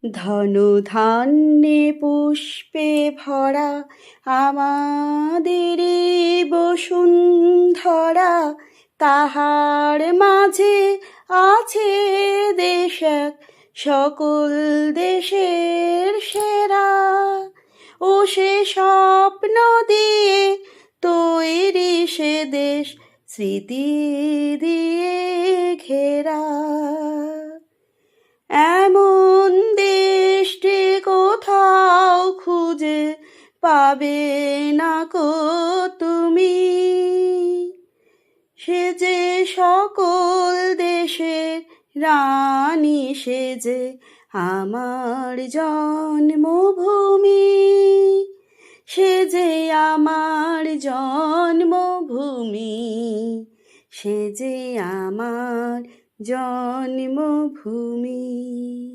ধনধান্যে পুষ্পে ভরা আমাদের এই বসুন্ধরা, তাহার মাঝে আছে দেশ এক সকল দেশের সেরা। ও সে স্বপ্ন দিয়ে তৈরি সে দেশ, স্মৃতি দিয়ে ঘেরা। এমন দেশটি কোথাও খুঁজে পাবে না কো তুমি, সে যে সকল দেশের রানী, সে যে আমার জন্মভূমি, সে যে আমার জন্মভূমি, সে যে আমার জন্মভূমি।